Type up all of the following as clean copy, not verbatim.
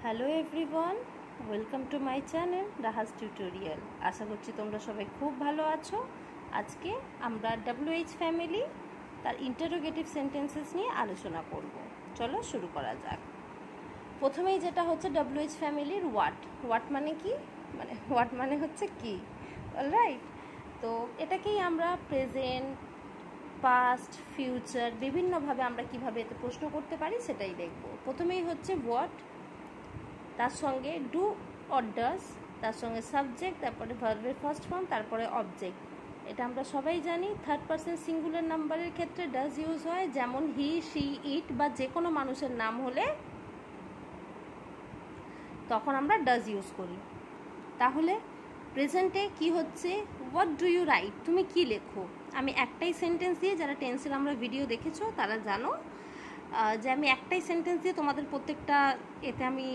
Hello everyone, welcome to my channel Rahas tutorial. আশা করছি তোমরা সবাই খুব ভালো আছো। আজকে আমরা WH ফ্যামিলি তার ইন্টারোগেটিভ সেন্টেন্সেস নিয়ে আলোচনা করব। চলো শুরু করা যাক। প্রথমেই যেটা হচ্ছে WH ফ্যামিলির হোয়াট মানে কি, মানে হোয়াট মানে হচ্ছে কি, অলরাইট। তো এটাকেই আমরা প্রেজেন্ট, পাস্ট, ফিউচার বিভিন্নভাবে আমরা কিভাবে এতে প্রশ্ন করতে পারি সেটাই দেখব। প্রথমেই হচ্ছে হোয়াট, তার সঙ্গে ডু অর ডাজ, তার সঙ্গে সাবজেক্ট, তারপরে ভার্বের ফার্স্ট ফর্ম, তারপরে অবজেক্ট। এটা আমরা সবাই জানি। থার্ড পারসন সিঙ্গুলার নাম্বারের ক্ষেত্রে ডাজ ইউজ হয়, যেমন হি, শি, ইট বা যে কোনো মানুষের নাম হলে তখন আমরা ডাজ ইউজ করি। তাহলে প্রেজেন্টে কি হচ্ছে, হোয়াট ডু ইউ রাইট, তুমি কি লেখো। আমি একটাই সেন্টেন্স দিয়ে, যারা টেন্সের আমরা ভিডিও দেখেছো তারা জানো যে আমি একটাই সেন্টেন্স দিয়ে তোমাদের প্রত্যেকটা এতে আমি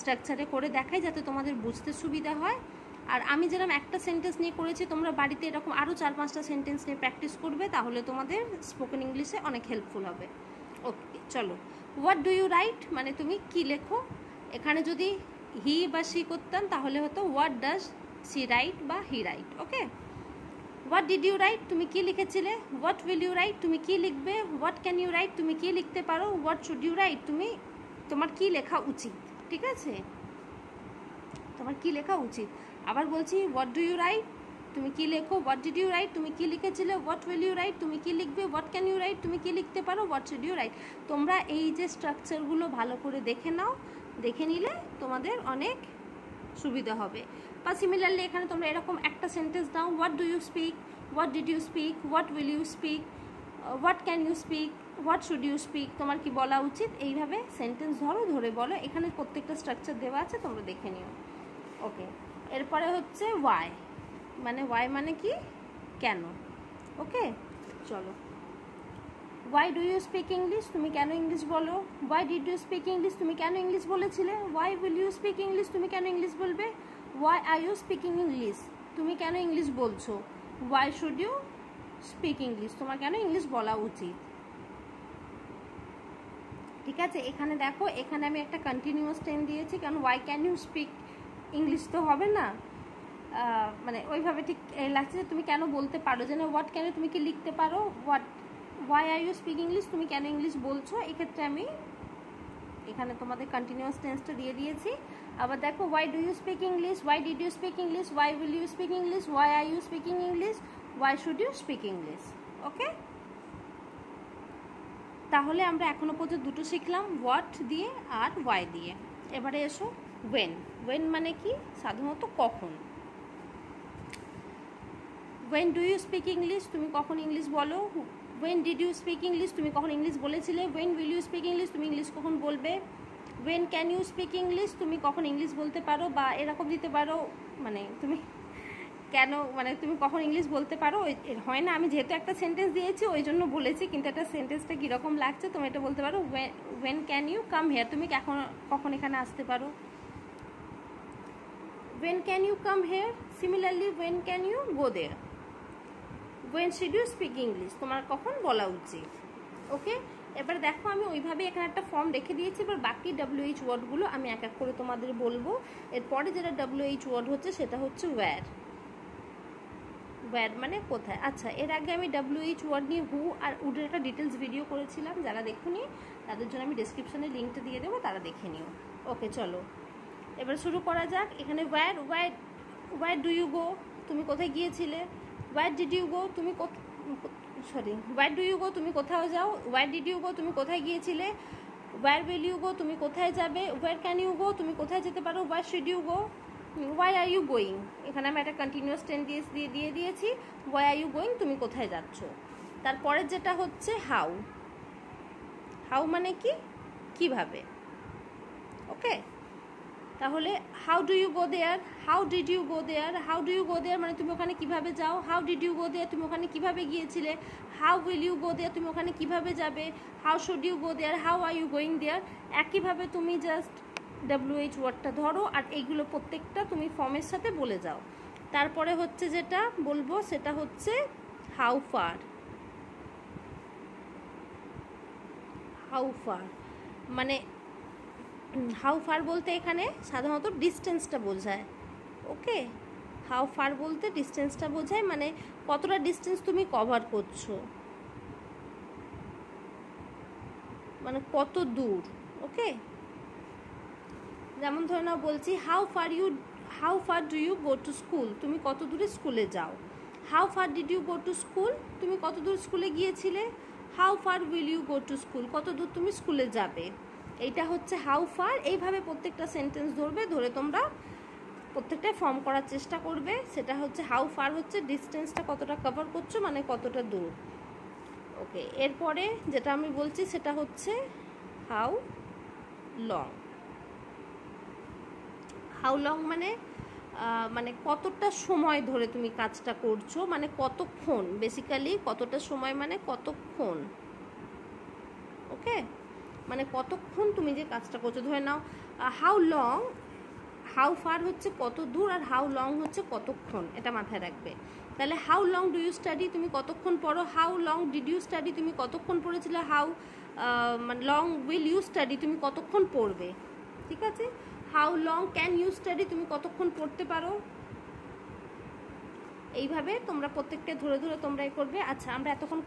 স্ট্রাকচারে করে দেখাই যাতে তোমাদের বুঝতে সুবিধা হয়। আর আমি যেরকম একটা সেন্টেন্স নিয়ে করেছি, তোমরা বাড়িতে এরকম আরও 4-5টা সেন্টেন্স নিয়ে প্র্যাকটিস করবে, তাহলে তোমাদের স্পোকেন ইংলিশে অনেক হেল্পফুল হবে। ওকে চলো, হোয়াট ডু ইউ রাইট মানে তুমি কি লেখো। এখানে যদি হি বা শি করতাম তাহলে হতো হোয়াট ডাজ শি রাইট বা he write. Okay, what did you write, তুমি কি লিখেছিলে। হোয়াট উইল ইউ রাইট, তুমি কি লিখবে। হোয়াট ক্যান ইউ রাইট, তুমি কি লিখতে পারো। হোয়াট শুড ইউ রাইট, তোমার কি লেখা উচিত। ঠিক আছে, তোমার কি লেখা উচিত। আবার বলছি, হোয়াট ডু ইউ রাইট, তুমি কি লেখো। হোয়াট ডিড ইউ রাইট, তুমি কি লিখেছিলে। হোয়াট উইল ইউ রাইট, তুমি কি লিখবে। হোয়াট ক্যান ইউ রাইট, তুমি কি লিখতে পারো। What should you write. তোমরা এই যে স্ট্রাকচারগুলো ভালো করে দেখে নাও, দেখে নিলে তোমাদের অনেক সুবিধা হবে। বা সিমিলারলি এখানে তোমরা এরকম একটা সেন্টেন্স দাও, what do you speak, what did you speak, what will you speak, what can you speak, what should you speak, তোমার কি বলা উচিত। এইভাবে সেন্টেন্স ধরে বলো। এখানে প্রত্যেকটা স্ট্রাকচার দেওয়া আছে, তোমরা দেখে নিও। ওকে, এরপরে হচ্ছে ওয়াই, ওয়াই মানে কি, কেন। ওকে চলো, why do you speak English, তুমি কেন ইংলিশ বলো। Why did you speak English, তুমি কেন ইংলিশ বলেছিলে। Why will you speak English, তুমি কেন ইংলিশ বলবে। Why are you speaking English, তুমি কেন ইংলিশ বলছো। Why should you speak English, তোমার কেন ইংলিশ বলা উচিত। ঠিক আছে, এখানে দেখো, এখানে আমি একটা কন্টিনিউয়াস টেন্স দিয়েছি, কারণ why can you speak English তো হবে না, ওইভাবে ঠিক লাগছে যে তুমি কেন বলতে পারো, যেন হোয়াট ক্যান, তুমি কি লিখতে পারো। Why are you speak English, তুমি কেন ইংলিশ বলছো। এক্ষেত্রে আমি এখানে তোমাদের কন্টিনিউয়াস টেন্সটা দিয়ে দিয়েছি। আবার দেখো, why do you speak English, why did you speak English, why will you speak English, why are you speaking English, why should you speak English. Okay, তাহলে আমরা এখনো পর্যন্ত দুটো শিখলাম, হোয়াট দিয়ে আর ওয়াই দিয়ে। এবারে এসো ওয়েন মানে কি, সাধারণত কখন। When do you speak English, তুমি কখন ইংলিশ বলো। When did you speak English, তুমি কখন ইংলিশ বলেছিলে। When will you speak English, তুমি ইংলিশ কখন বলবে। When can you speak English, তুমি কখন ইংলিশ বলতে পারো, বা এরকম দিতে পারো, তুমি কেন, তুমি কখন ইংলিশ বলতে পারো। হয় না, আমি যেহেতু একটা সেন্টেন্স দিয়েছি ওই জন্য বলেছি, কিন্তু একটা সেন্টেন্সটা কীরকম লাগছে তুমি এটা বলতে পারো। When can you come here, তুমি কখন এখানে আসতে পারো। When can you come here, similarly when can you go there. When should you speak English, তোমার কখন বলা উচিত। ওকে, এবার দেখো, আমি ওইভাবে এখানে একটা ফর্ম রেখে দিয়েছি। এবার বাকি WH ওয়ার্ডগুলো আমি এক এক করে তোমাদের বলবো। এরপরে যেটা WH ওয়ার্ড হচ্ছে সেটা হচ্ছে ওয়্যার মানে কোথায়। আচ্ছা, এর আগে আমি WH ওয়ার্ড নিয়ে হু আর উডের একটা ডিটেলস ভিডিও করেছিলাম, যারা দেখুনি তাদের জন্য আমি ডেসক্রিপশনে লিঙ্কটা দিয়ে দেবো, তারা দেখে নিও। ওকে চলো, এবার শুরু করা যাক। এখানে ওয়্যার ডু ইউ গো, তুমি কোথায় গিয়েছিলে। Where did you go, where do you go, তুমি কোথাও যাও। ওয়্যার ডিড ইউ গো, তুমি কোথায় গিয়েছিলে। ওয়্যার উইল ইউ গো, তুমি কোথায় যাবে। ওয়্যার ক্যান ইউ গো, তুমি কোথায় যেতে পারো। Where should you go, why are you going, এখানে আমি একটা কন্টিনিউয়াস টেন্স দিয়ে দিয়েছি। ওয়াই আর ইউ গোয়িং, তুমি কোথায় যাচ্ছ। তারপরের যেটা হচ্ছে হাউ মানে কি, কিভাবে। ওকে, তাহলে how do you go there, how did you go there. How do you go there মানে তুমি ওখানে কিভাবে যাও। How did you go there, তুমি ওখানে কিভাবে গিয়েছিলে। How will you go there, তুমি ওখানে কিভাবে যাবে। How should you go there, how are you going there. একইভাবে তুমি জাস্ট WH ওয়ার্ডটা ধরো আর এইগুলো প্রত্যেকটা তুমি ফর্মের সাথে বলে যাও। তারপরে হচ্ছে যেটা বলবো সেটা হচ্ছে হাউ ফার মানে হাউ ফার বলতে এখানে সাধারণত ডিস্টেন্সটা বোঝায়। ওকে, হাউ ফার বলতে ডিস্টেন্সটা বোঝায়, মানে কতটা ডিস্টেন্স তুমি কভার করছো, মানে কত দূর। ওকে, যেমন ধরে নাও বলছি how far do you go to school, তুমি কত দূরে স্কুলে যাও। How far did you go to school, তুমি কত দূর স্কুলে গিয়েছিলে। How far will you go to school, কত দূর তুমি স্কুলে যাবে। এইটা হচ্ছে হাউ ফার। এইভাবে প্রত্যেকটা সেন্টেন্স ধরবে, ধরে তোমরা প্রত্যেকটাই ফর্ম করার চেষ্টা করবে। সেটা হচ্ছে হাউ ফার হচ্ছে ডিস্টেন্সটা কতটা কভার করছো, মানে কতটা দূর। ওকে, এরপরে যেটা আমি বলছি সেটা হচ্ছে হাউ লং। হাউ লং মানে কতটা সময় ধরে তুমি কাজটা করছো, মানে কতক্ষণ, বেসিক্যালি কতটা সময় মানে কতক্ষণ। ওকে, মানে কতক্ষণ তুমি যে কাজটা করছো। ধরে নাও হাউ লং, হাউ ফার হচ্ছে কত দূর, আর হাউ লং হচ্ছে কতক্ষণ, এটা মাথায় রাখবে। তাহলে how long do you study, তুমি কতক্ষণ পড়ো। হাউ লং ডিড ইউ স্টাডি, তুমি কতক্ষণ পড়েছিলে। হাউ মানে লং উইল ইউ স্টাডি, তুমি কতক্ষণ পড়বে। ঠিক আছে, how long can you study, তুমি কতক্ষণ পড়তে পারো। এইভাবে তোমরা প্রত্যেকটা ধরে ধরে তোমরা করবে। আচ্ছা, আমরা এতক্ষণ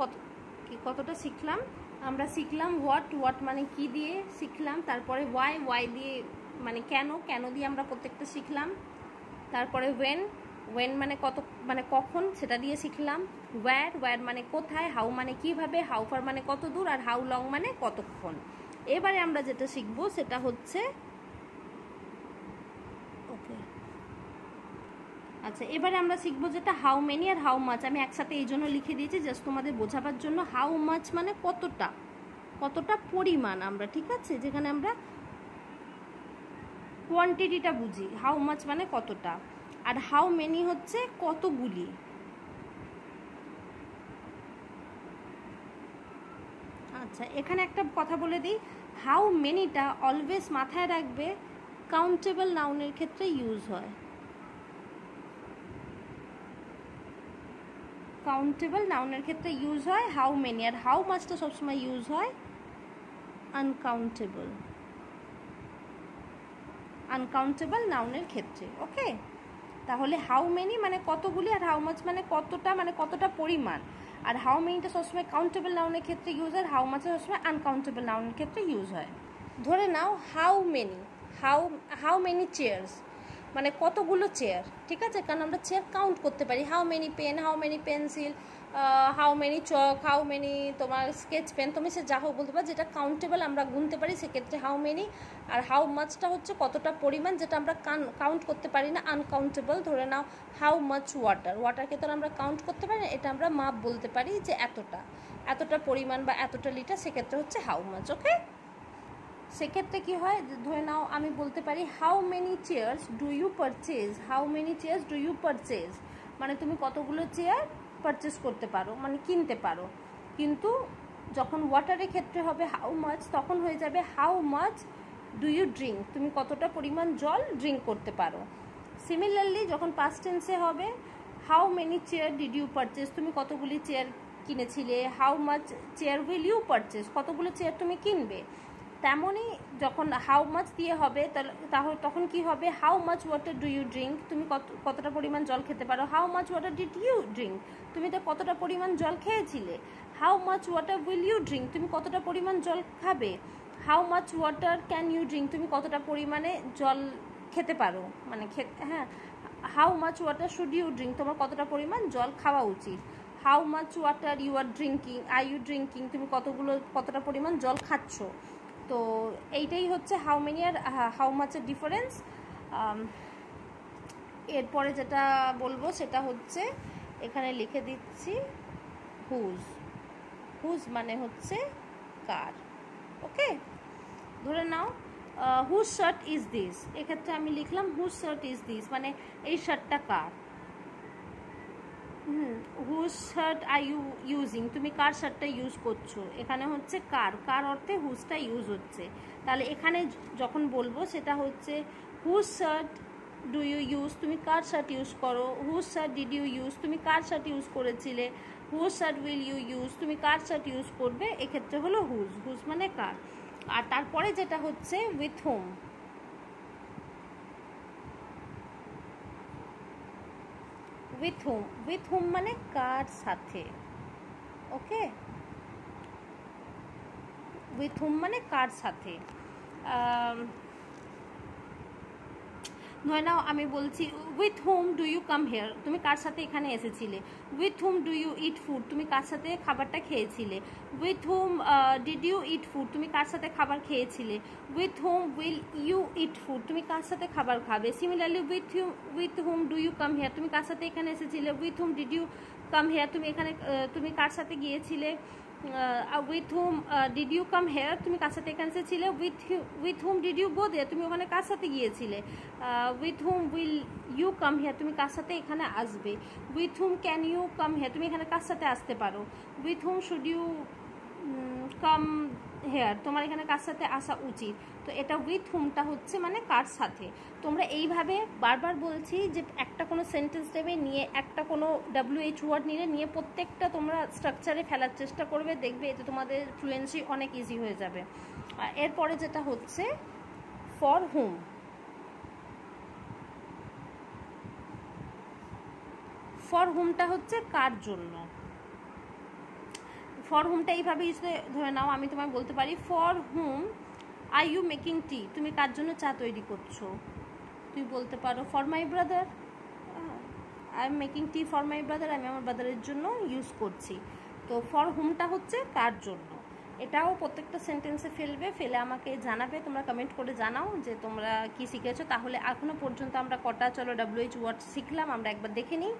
কতটা শিখলাম। আমরা শিখলাম হোয়াট মানে কি দিয়ে শিখলাম, তারপরে ওয়াই দিয়ে মানে কেন দিয়ে আমরা প্রত্যেকটা শিখলাম। তারপরে ওয়েন মানে কখন, সেটা দিয়ে শিখলাম। ওয়্যার মানে কোথায়। হাউ মানে কিভাবে। হাউ ফার মানে কত দূর, আর হাউ লং মানে কতক্ষণ। এবারে আমরা যেটা শিখবো সেটা হচ্ছে আচ্ছা, এবারে আমরা শিখবো যেটা হাউ মেনি আর হাউ মাচ। আমি একসাথে এই জন্য লিখে দিয়েছি জাস্ট তোমাদের বোঝাবার জন্য। হাউ মাচ মানে কতটা পরিমাণ আমরা, ঠিক আছে, যেখানে আমরা কোয়ান্টিটিটা বুঝি। হাউ মাচ মানে কতটা, আর হাউ মেনি হচ্ছে কতগুলি। আচ্ছা, এখানে একটা কথা বলে দিই, হাউ মেনিটা অলওয়েজ মাথায় রাখবে কাউন্টেবল নাউনের ক্ষেত্রে ইউজ হয়। কাউন্টেবল নাউনের ক্ষেত্রে ইউজ হয় হাউ মেনি, আর হাউ মাচটা সবসময় ইউজ হয় আনকাউন্টেবল নাউনের ক্ষেত্রে। ওকে, তাহলে হাউ মেনি মানে কতগুলি, আর হাউ মাচ মানে কতটা পরিমাণ। আর হাউ মেনিটা সবসময় কাউন্টেবল নাউনের ক্ষেত্রে ইউজ হয়, হাউ মাচটা সবসময় আনকাউন্টেবল নাউনের ক্ষেত্রে ইউজ হয়। ধরে নাও হাউ মেনি চেয়ার্স, মানে কতগুলো চেয়ার। ঠিক আছে, কারণ আমরা চেয়ার কাউন্ট করতে পারি। How many pen, how many pencil, how many chalk, how many তোমার স্কেচ পেন, তুমি সে যা হোক বলতে পারো, যেটা কাউন্টেবল আমরা গুনতে পারি সেক্ষেত্রে হাউ মেনি। আর হাউ মাচটা হচ্ছে কতটা পরিমাণ, যেটা আমরা কাউন্ট করতে পারি না, আনকাউন্টেবল। ধরে নাও হাউ মাচ ওয়াটারকে তো আমরা কাউন্ট করতে পারি না, এটা আমরা মাপ বলতে পারি যে এতটা পরিমাণ বা এতটা লিটার, সেক্ষেত্রে হচ্ছে হাউ মাচ। ওকে, সেক্ষেত্রে কি হয়, ধরে নাও আমি বলতে পারি how many chairs do you purchase, মানে তুমি কতগুলো চেয়ার পারচেজ করতে পারো, মানে কিনতে পারো। কিন্তু যখন ওয়াটারের ক্ষেত্রে হবে হাউ মাচ, তখন হয়ে যাবে how much do you drink, তুমি কতটা পরিমাণ জল ড্রিঙ্ক করতে পারো। সিমিলারলি যখন পাস্ট টেন্সে হবে how many chair did you purchase, তুমি কতগুলি চেয়ার কিনেছিলে। How much chair will you purchase, কতগুলো চেয়ার তুমি কিনবে। তেমনই যখন হাউ মাচ দিয়ে হবে তাহলে তখন কি হবে, how much water do you drink, তুমি কতটা পরিমাণ জল খেতে পারো। How much water did you drink, তুমি তো কতটা পরিমাণ জল খেয়েছিলে। How much water will you drink, তুমি কতটা পরিমাণ জল খাবে। How much water can you drink, তুমি কতটা পরিমাণে জল খেতে পারো, মানে হ্যাঁ। How much water should you drink, তোমার কতটা পরিমাণ জল খাওয়া উচিত। How much water you R drinking, তুমি কতটা পরিমাণ জল খাচ্ছ। তো এইটাই হচ্ছে হাউ মেনি আর হাউ মাচের ডিফারেন্স। এরপরে যেটা বলবো সেটা হচ্ছে এখানে লিখে দিচ্ছি হুজ মানে হচ্ছে কার। ওকে, ধরে নাও হুজ শার্ট ইজ দিস, এক্ষেত্রে আমি লিখলাম হুজ শার্ট ইজ দিস, মানে এই শার্টটা কার। Whose shirt are you using, তুমি কার শার্টটা ইউজ করছো, এখানে হচ্ছে কার অর্থে হুজটা ইউজ হচ্ছে। তাহলে এখানে যখন বলবো সেটা হচ্ছে whose shirt do you use, তুমি কার শার্ট ইউজ করো। Whose shirt did you use, তুমি কার শার্ট ইউজ করেছিলে। Whose shirt will you use, তুমি কার শার্ট ইউজ করবে, এক্ষেত্রে হলো হুজ মানে কার। আর তারপরে যেটা হচ্ছে উইথ হুম, উইথ হুম মানে কার সাথে, ওকে, উইথ হুম মানে কার সাথে। ধরে নাও আমি বলছি with whom do you come here, তুমি কার সাথে এখানে এসেছিলে। With whom do you eat food, তুমি কার সাথে খাবারটা খেয়েছিলে। With whom did you eat food, তুমি কার সাথে খাবার খেয়েছিলে। With whom will you eat food, তুমি কার সাথে খাবার খাবে। Similarly with whom do you come here, তুমি কার সাথে এখানে এসেছিলে। With whom did you come here, তুমি এখানে তুমি কার সাথে গিয়েছিলে। With whom did you come here, তুমি কার সাথে এখানে এসেছিলে। With whom did you go there, তুমি ওখানে কার সাথে গিয়েছিলে। With whom will you come here, তুমি কার সাথে এখানে আসবে। With whom can you come here, তুমি এখানে কার সাথে আসতে পারো। With whom should you come here, তোমার এখানে কার সাথে আসা উচিত। তো এটা উইথ হুমটা হচ্ছে মানে কার সাথে। তোমরা এইভাবে বারবার বলছি যে একটা কোনো সেন্টেন্স দেবে, নিয়ে একটা কোনো WH ওয়ার্ড নিয়ে প্রত্যেকটা তোমরা স্ট্রাকচারে ফেলার চেষ্টা করবে, দেখবে এতে তোমাদের ফ্লুয়েন্সি অনেক ইজি হয়ে যাবে। এরপরে যেটা হচ্ছে ফর হুম, ফর হুমটা হচ্ছে কার জন্য। ফর হুমটা এইভাবে ধরে নাও, আমি তোমায় বলতে পারি for whom are you making tea, তুমি কার জন্য চা তৈরি করছো। তুমি বলতে পারো for my brother, I am making tea for my brother, আমি আমার ব্রাদারের জন্য ইউজ করছি। তো ফর হুমটা হচ্ছে কার জন্য। এটাও প্রত্যেকটা সেন্টেন্সে ফেলে আমাকে জানাবে, তোমরা কমেন্ট করে জানাও যে তোমরা কি শিখেছো। তাহলে এখনো পর্যন্ত আমরা কটা চলো WH ওয়ার্ড শিখলাম, আমরা একবার দেখে নিই।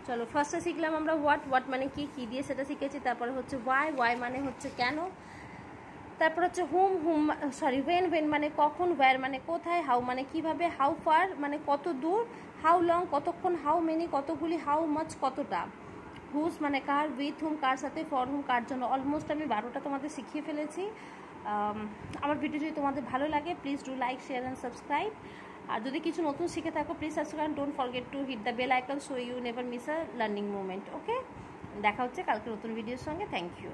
চলো ফার্স্টে শিখলাম আমরা হোয়াট মানে কি দিয়ে সেটা শিখেছি। তারপরে হচ্ছে ওয়াই মানে হচ্ছে কেন। তারপর হচ্ছে ওয়েন মানে কখন, ওয়্যার মানে কোথায়, হাউ মানে কিভাবে, হাউ ফার মানে কত দূর, হাউ লং কতক্ষণ, হাউ মেনি কতগুলি, হাউ মাচ কতটা, হুজ মানে কার, উইথ হুম কার সাথে, ফর হুম কার জন্য। অলমোস্ট আমি 12টা তোমাদের শিখিয়ে ফেলেছি। আমার ভিডিও যদি তোমাদের ভালো লাগে please do like share and subscribe. আর যদি কিছু নতুন শিখে থাকো please subscribe, don't forget to hit the bell icon so you never miss a learning moment. Okay, দেখা হচ্ছে কালকে নতুন ভিডিওর সঙ্গে। Thank you.